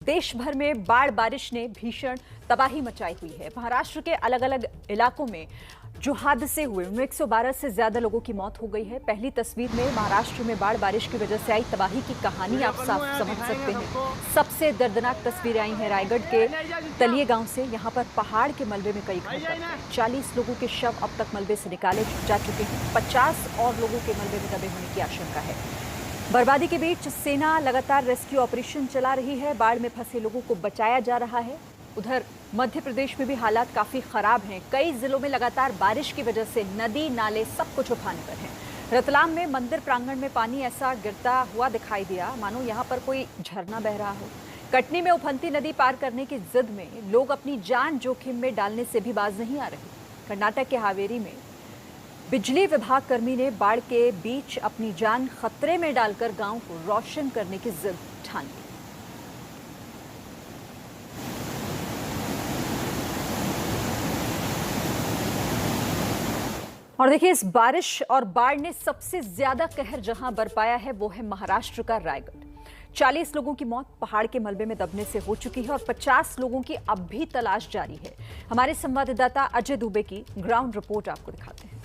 देश भर में बाढ़ बारिश ने भीषण तबाही मचाई हुई है। महाराष्ट्र के अलग अलग इलाकों में जो हादसे हुए उनमें 112 से ज्यादा लोगों की मौत हो गई है। पहली तस्वीर में महाराष्ट्र में बाढ़ बारिश की वजह से आई तबाही की कहानी आप साफ समझ सकते हैं। सबसे दर्दनाक तस्वीरें आई हैं रायगढ़ के तलिये गांव से। यहां पर पहाड़ के मलबे में कई घर 40 लोगों के शव अब तक मलबे से निकाले जा चुके हैं। 50 और लोगों के मलबे में दबे होने की आशंका है। बर्बादी के बीच सेना लगातार रेस्क्यू ऑपरेशन चला रही है। बाढ़ में फंसे लोगों को बचाया जा रहा है। उधर मध्य प्रदेश में भी हालात काफी खराब हैं। कई जिलों में लगातार बारिश की वजह से नदी नाले सब कुछ उफान पर हैं। रतलाम में मंदिर प्रांगण में पानी ऐसा गिरता हुआ दिखाई दिया मानो यहां पर कोई झरना बह रहा हो। कटनी में उफनती नदी पार करने की जिद में लोग अपनी जान जोखिम में डालने से भी बाज नहीं आ रहे। कर्नाटक के हावेरी में बिजली विभाग कर्मी ने बाढ़ के बीच अपनी जान खतरे में डालकर गांव को रोशन करने की जिद ठान ली। और देखिए, इस बारिश और बाढ़ ने सबसे ज्यादा कहर जहां बरपाया है वो है महाराष्ट्र का रायगढ़। 40 लोगों की मौत पहाड़ के मलबे में दबने से हो चुकी है और 50 लोगों की अब भी तलाश जारी है। हमारे संवाददाता अजय दुबे की ग्राउंड रिपोर्ट आपको दिखाते हैं।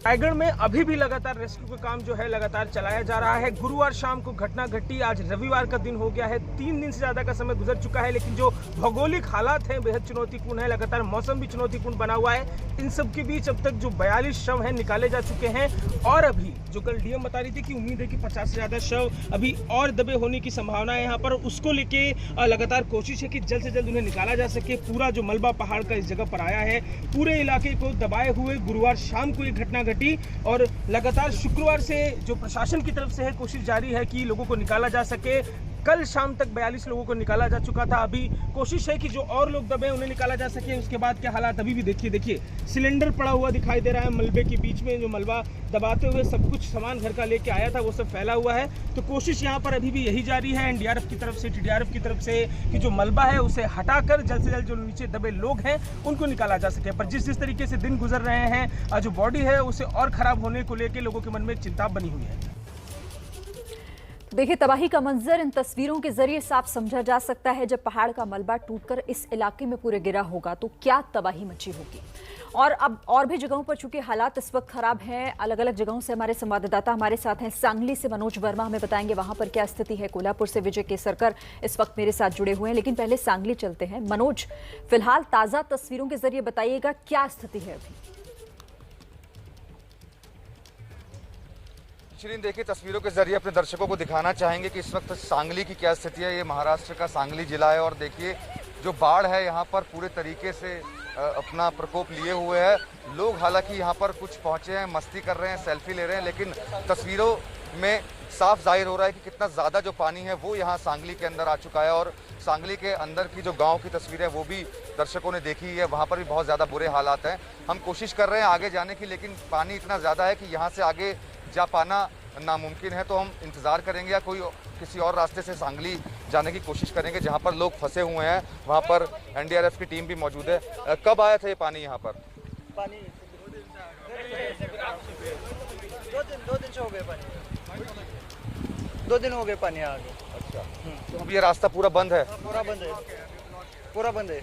रायगढ़ में अभी भी लगातार रेस्क्यू का काम जो है लगातार चलाया जा रहा है। गुरुवार शाम को घटना घटी, आज रविवार का दिन हो गया है। 3 दिन से ज्यादा का समय गुजर चुका है, लेकिन जो भौगोलिक हालात हैं बेहद चुनौतीपूर्ण है। लगातार मौसम भी चुनौतीपूर्ण बना हुआ है। इन सब के बीच अब तक जो 42 शव हैं निकाले जा चुके हैं और अभी जो कल डीएम बता रही थी कि उम्मीद है कि 50 से ज्यादा शव अभी और दबे होने की संभावना है यहाँ पर। उसको लेके लगातार कोशिश है कि जल्द से जल्द उन्हें निकाला जा सके। पूरा जो मलबा पहाड़ का इस जगह पर आया है, पूरे इलाके को दबाए हुए गुरुवार शाम को ये घटना घटी और लगातार शुक्रवार से जो प्रशासन की तरफ से है कोशिश जारी है कि लोगों को निकाला जा सके। कल शाम तक 42 लोगों को निकाला जा चुका था। अभी कोशिश है कि जो और लोग दबे उन्हें निकाला जा सके। उसके बाद के हालात अभी भी देखिए सिलेंडर पड़ा हुआ दिखाई दे रहा है मलबे के बीच में। जो मलबा दबाते हुए सब कुछ सामान घर का लेके आया था वो सब फैला हुआ है। तो कोशिश यहाँ पर अभी भी यही जारी है एनडीआरएफ की तरफ से, टीडीआरएफ की तरफ से कि जो मलबा है उसे हटाकर जल्द से जल्द जो नीचे दबे लोग हैं उनको निकाला जा सके। पर जिस तरीके से दिन गुजर रहे हैं, जो बॉडी है उसे और खराब होने को लेकर लोगों के मन में एक चिंता बनी हुई है। देखिए, तबाही का मंजर इन तस्वीरों के जरिए साफ समझा जा सकता है। जब पहाड़ का मलबा टूटकर इस इलाके में पूरे गिरा होगा तो क्या तबाही मची होगी। और अब और भी जगहों पर चूंकि हालात इस वक्त खराब हैं, अलग अलग जगहों से हमारे संवाददाता हमारे साथ हैं। सांगली से मनोज वर्मा हमें बताएंगे वहां पर क्या स्थिति है। कोल्हापुर से विजय केसरकर इस वक्त मेरे साथ जुड़े हुए हैं, लेकिन पहले सांगली चलते हैं। मनोज, फिलहाल ताजा तस्वीरों के जरिए बताइएगा क्या स्थिति है अभी। शिरीन, देखिए, तस्वीरों के जरिए अपने दर्शकों को दिखाना चाहेंगे कि इस वक्त सांगली की क्या स्थिति है। ये महाराष्ट्र का सांगली जिला है और देखिए जो बाढ़ है यहाँ पर पूरे तरीके से अपना प्रकोप लिए हुए है। लोग हालांकि यहाँ पर कुछ पहुँचे हैं, मस्ती कर रहे हैं, सेल्फी ले रहे हैं, लेकिन तस्वीरों में साफ जाहिर हो रहा है कि कितना ज़्यादा जो पानी है वो यहाँ सांगली के अंदर आ चुका है। और सांगली के अंदर की जो गांव की तस्वीर है वो भी दर्शकों ने देखी है। वहाँ पर भी बहुत ज़्यादा बुरे हालात हैं। हम कोशिश कर रहे हैं आगे जाने की, लेकिन पानी इतना ज़्यादा है कि यहाँ से आगे जा पाना नामुमकिन है। तो हम इंतज़ार करेंगे या किसी और रास्ते से सांगली जाने की कोशिश करेंगे जहाँ पर लोग फंसे हुए हैं। वहाँ पर एनडीआरएफ की टीम भी मौजूद है। कब आया था ये पानी यहाँ पर? पानी 2 दिन से हो गए पानी। 2 दिन हो गए पानी आ गए। अच्छा, तो अब ये रास्ता पूरा बंद है? पूरा बंद है, पूरा बंद है,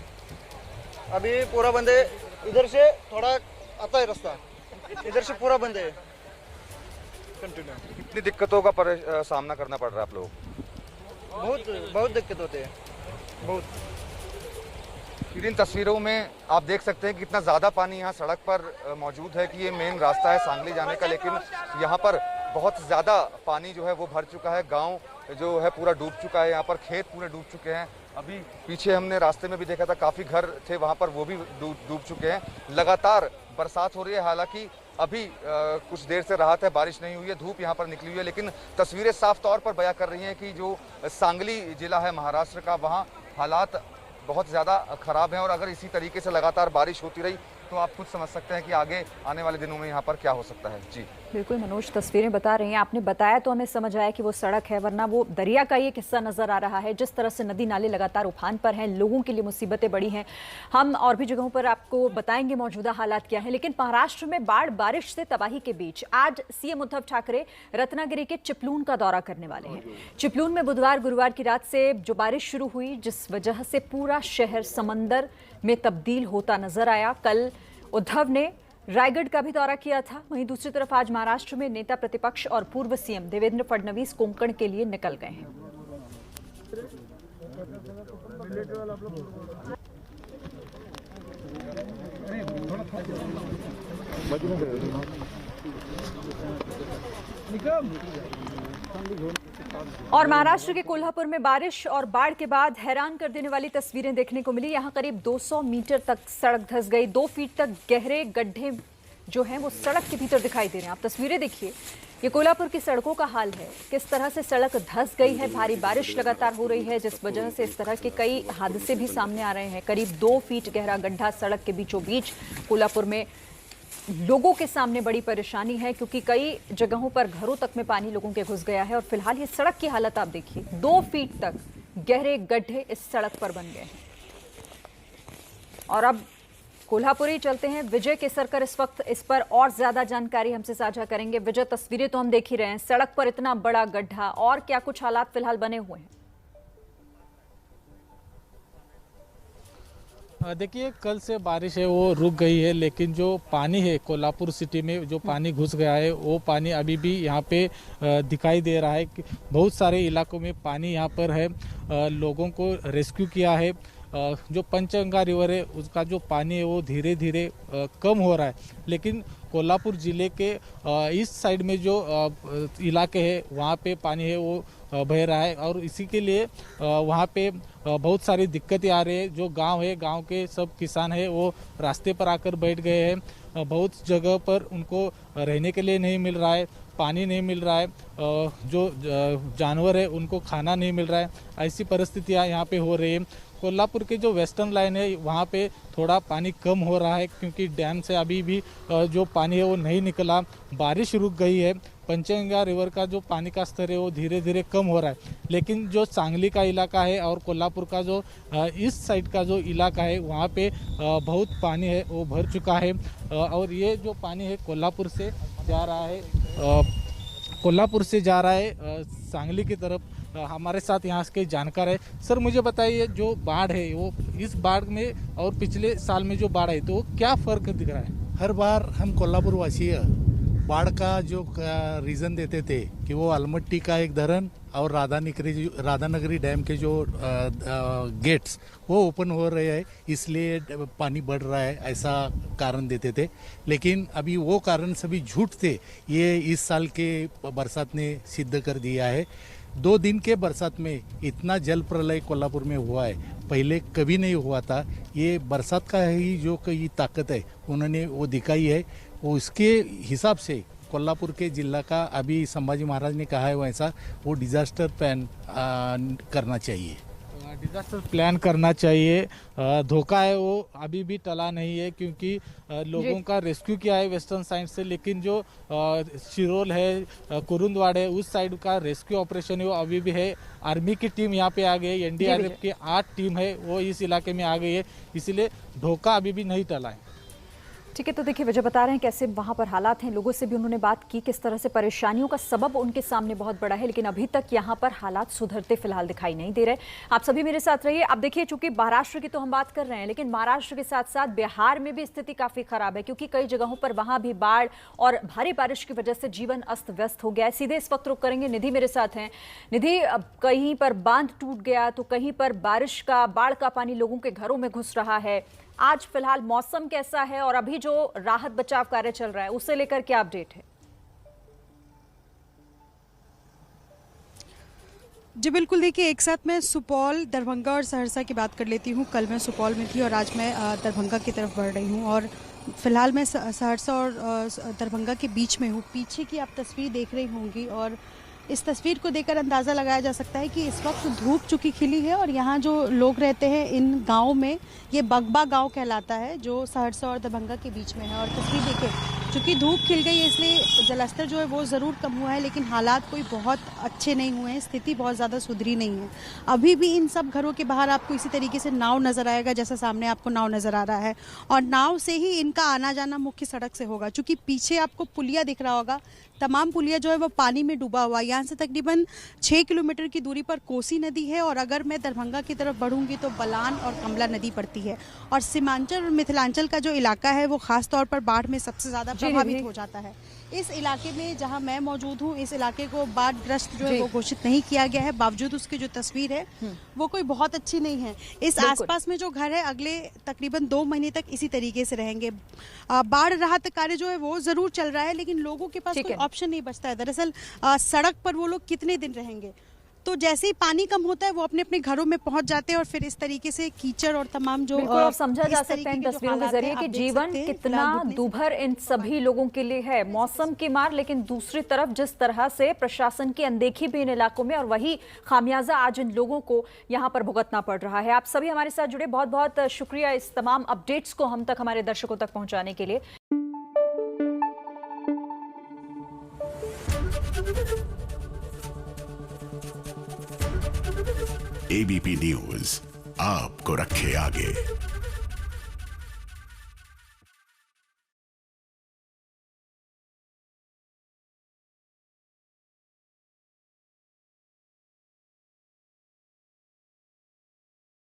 अभी पूरा बंद है। इधर से थोड़ा आता है रास्ता, इधर से पूरा बंद है कंटिन्यू। कितनी दिक्कतों का सामना करना पड़ रहा है आप लोगों को? बहुत दिक्कत होते हैं, बहुत। इन तस्वीरों में आप देख सकते हैं कि कितना ज़्यादा पानी यहाँ सड़क पर मौजूद है कि ये मेन रास्ता है सांगली जाने का, लेकिन यहाँ पर बहुत ज़्यादा पानी जो है वो भर चुका है। गांव जो है पूरा डूब चुका है, यहाँ पर खेत पूरे डूब चुके हैं। अभी पीछे हमने रास्ते में भी देखा था काफ़ी घर थे वहाँ पर, वो भी डूब चुके हैं। लगातार बरसात हो रही है, हालांकि अभी कुछ देर से राहत है, बारिश नहीं हुई है, धूप यहाँ पर निकली हुई है, लेकिन तस्वीरें साफ तौर पर बयां कर रही हैं कि जो सांगली जिला है महाराष्ट्र का, वहाँ हालात बहुत ज़्यादा ख़राब हैं। और अगर इसी तरीके से लगातार बारिश होती रही तो आप खुद समझ सकते हैं कि आगे आने वाले दिनों में यहाँ पर क्या हो सकता है। जी। बिल्कुल मनोज, तस्वीरें बता रही हैं, आपने बताया तो हमें समझ आया कि वो सड़क है, वरना वो दरिया का ये किस्सा नजर आ रहा है। जिस तरह से नदी नाले लगातार उफान पर हैं, लोगों के लिए मुसीबतें बड़ी हैं। हम और भी जगहों पर आपको बताएंगे मौजूदा हालात क्या है। लेकिन महाराष्ट्र में बाढ़ बारिश से तबाही के बीच आज सीएम उद्धव ठाकरे रत्नागिरी के चिपलून का दौरा करने वाले हैं। चिपलून में बुधवार गुरुवार की रात से जो बारिश शुरू हुई, जिस वजह से पूरा शहर समंदर में तब्दील होता नजर आया। कल उद्धव ने रायगढ़ का भी दौरा किया था। वहीं दूसरी तरफ आज महाराष्ट्र में नेता प्रतिपक्ष और पूर्व सीएम देवेंद्र फडणवीस कोंकण के लिए निकल गए हैं। और महाराष्ट्र के कोल्हापुर में बारिश और बाढ़ के बाद हैरान कर देने वाली तस्वीरें देखने को मिली। यहां करीब 200 मीटर तक सड़क धंस गई। 2 फीट तक गहरे गड्ढे जो हैं वो सड़क के भीतर दिखाई दे रहे हैं। आप तस्वीरें देखिए, ये कोल्हापुर की सड़कों का हाल है, किस तरह से सड़क धंस गई है। भारी बारिश लगातार हो रही है, जिस वजह से इस तरह के कई हादसे भी सामने आ रहे हैं। करीब 2 फीट गहरा गड्ढा सड़क के बीचों बीच कोल्हापुर में लोगों के सामने बड़ी परेशानी है, क्योंकि कई जगहों पर घरों तक में पानी लोगों के घुस गया है। और फिलहाल ये सड़क की हालत आप देखिए, 2 फीट तक गहरे गड्ढे इस सड़क पर बन गए हैं। और अब कोल्हापुरी चलते हैं, विजय केसरकर इस वक्त इस पर और ज्यादा जानकारी हमसे साझा करेंगे। विजय, तस्वीरें तो हम देख ही रहे हैं, सड़क पर इतना बड़ा गड्ढा, और क्या कुछ हालात फिलहाल बने हुए हैं? देखिए, कल से बारिश है वो रुक गई है, लेकिन जो पानी है कोल्हापुर सिटी में जो पानी घुस गया है, वो पानी अभी भी यहाँ पे दिखाई दे रहा है कि बहुत सारे इलाकों में पानी यहाँ पर है। लोगों को रेस्क्यू किया है। जो पंचगंगा रिवर है उसका जो पानी है वो धीरे धीरे कम हो रहा है, लेकिन कोल्हापुर ज़िले के इस साइड में जो इलाके हैं वहाँ पे पानी है वो बह रहा है। और इसी के लिए वहाँ पे बहुत सारी दिक्कतें आ रही है। जो गांव है, गांव के सब किसान है वो रास्ते पर आकर बैठ गए हैं। बहुत जगह पर उनको रहने के लिए नहीं मिल रहा है, पानी नहीं मिल रहा है, जो जानवर है उनको खाना नहीं मिल रहा है। ऐसी परिस्थितियाँ यहाँ पे हो रही है। कोल्हापुर के जो वेस्टर्न लाइन है वहाँ पे थोड़ा पानी कम हो रहा है, क्योंकि डैम से अभी भी जो पानी है वो नहीं निकला। बारिश रुक गई है। पंचगंगा रिवर का जो पानी का स्तर है वो धीरे धीरे कम हो रहा है, लेकिन जो सांगली का इलाका है और कोल्हापुर का जो इस साइड का जो इलाका है वहाँ पे बहुत पानी है वो भर चुका है। और ये जो पानी है कोल्हापुर से जा रहा है सांगली की तरफ। हमारे साथ यहाँ के जानकार है। सर, मुझे बताइए, जो बाढ़ है वो इस बाढ़ में और पिछले साल में जो बाढ़ है तो क्या फ़र्क दिख रहा है? हर बार हम कोल्हापुर वासी बाढ़ का जो रीज़न देते थे कि वो अलमट्टी का एक धरन और राधानगरी डैम के जो गेट्स वो ओपन हो रहे हैं, इसलिए पानी बढ़ रहा है, ऐसा कारण देते थे। लेकिन अभी वो कारण सभी झूठ थे, ये इस साल के बरसात ने सिद्ध कर दिया है। 2 दिन के बरसात में इतना जल प्रलय कोल्हापुर में हुआ है, पहले कभी नहीं हुआ था। ये बरसात का ही जो कई ताकत है उन्होंने वो दिखाई है। वो इसके हिसाब से कोल्हापुर के जिला का अभी संभाजी महाराज ने कहा है वैसा वो डिजास्टर प्लान करना चाहिए। डिजास्टर प्लान करना चाहिए। धोखा है वो अभी भी टला नहीं है, क्योंकि लोगों का रेस्क्यू किया है वेस्टर्न साइड से, लेकिन जो शिरोल है, कुरुंदवाड़ है, उस साइड का रेस्क्यू ऑपरेशन है वो अभी भी है। आर्मी की टीम यहाँ पे आ गई है, NDRF की 8 टीम है वो इस इलाके में आ गई है, इसलिए धोखा अभी भी नहीं टला है। ठीक है, तो देखिए विजय बता रहे हैं कैसे वहां पर हालात हैं। लोगों से भी उन्होंने बात की, किस तरह से परेशानियों का सबब उनके सामने बहुत बड़ा है, लेकिन अभी तक यहां पर हालात सुधरते फिलहाल दिखाई नहीं दे रहे। आप सभी मेरे साथ रहिए। अब देखिए, चूंकि महाराष्ट्र की तो हम बात कर रहे हैं, लेकिन महाराष्ट्र के साथ साथ बिहार में भी स्थिति काफी खराब है, क्योंकि कई जगहों पर वहां भी बाढ़ और भारी बारिश की वजह से जीवन अस्त व्यस्त हो गया है। सीधे इस वक्त रुक करेंगे, निधि मेरे साथ हैं। निधि, कहीं पर बांध टूट गया तो कहीं पर बाढ़ का पानी लोगों के घरों में घुस रहा है। आज फिलहाल मौसम कैसा है और अभी जो राहत बचाव कार्य चल रहा है उसे लेकर क्या अपडेट है? जी बिल्कुल, देखिए एक साथ मैं सुपौल, दरभंगा और सहरसा की बात कर लेती हूँ। कल मैं सुपौल में थी और आज मैं दरभंगा की तरफ बढ़ रही हूँ और फिलहाल मैं सहरसा और दरभंगा के बीच में हूँ। पीछे की आप तस्वीर देख रही होंगी और इस तस्वीर को देखकर अंदाज़ा लगाया जा सकता है कि इस वक्त धूप चुकी खिली है और यहाँ जो लोग रहते हैं इन गाँव में, ये बगबा गाँव कहलाता है जो सहरसा और दरभंगा के बीच में है। और तस्वीर देखिए, चूँकि धूप खिल गई है इसलिए जलस्तर जो है वो ज़रूर कम हुआ है, लेकिन हालात कोई बहुत अच्छे नहीं हुए हैं, स्थिति बहुत ज़्यादा सुधरी नहीं है। अभी भी इन सब घरों के बाहर आपको इसी तरीके से नाव नज़र आएगा, जैसा सामने आपको नाव नज़र आ रहा है, और नाव से ही इनका आना जाना मुख्य सड़क से होगा। चूँकि पीछे आपको पुलिया दिख रहा होगा, तमाम पुलिया जो है वो पानी में डूबा हुआ है। यहाँ से तकरीबन 6 किलोमीटर की दूरी पर कोसी नदी है, और अगर मैं दरभंगा की तरफ बढ़ूंगी तो बलान और कमला नदी पड़ती है, और सीमांचल और मिथिलांचल का जो इलाका है वो खास तौर पर बाढ़ में सबसे ज़्यादा प्रभावित हो जाता है। इस इलाके में जहां मैं मौजूद हूं, इस इलाके को बाढ़ग्रस्त जो है वो घोषित नहीं किया गया है, बावजूद उसकी जो तस्वीर है वो कोई बहुत अच्छी नहीं है। इस आसपास में जो घर है अगले तकरीबन 2 महीने तक इसी तरीके से रहेंगे। बाढ़ राहत कार्य जो है वो जरूर चल रहा है, लेकिन लोगों के पास कोई ऑप्शन नहीं बचता है। दरअसल सड़क पर वो लोग कितने दिन रहेंगे? तो जैसे ही पानी कम होता है वो अपने अपने घरों में पहुंच जाते हैं, और फिर इस तरीके से कीचड़ और तमाम जो और समझा जा सकता है इन तस्वीरों के जरिए कि जीवन कितना दूभर इन सभी लोगों के लिए है। मौसम की मार, लेकिन दूसरी तरफ जिस तरह से प्रशासन की अनदेखी भी इन इलाकों में, और वही खामियाजा आज इन लोगों को यहाँ पर भुगतना पड़ रहा है। आप सभी हमारे साथ जुड़े, बहुत बहुत शुक्रिया इस तमाम अपडेट्स को हम तक, हमारे दर्शकों तक पहुंचाने के लिए। एबीपी न्यूज आपको रखे आगे।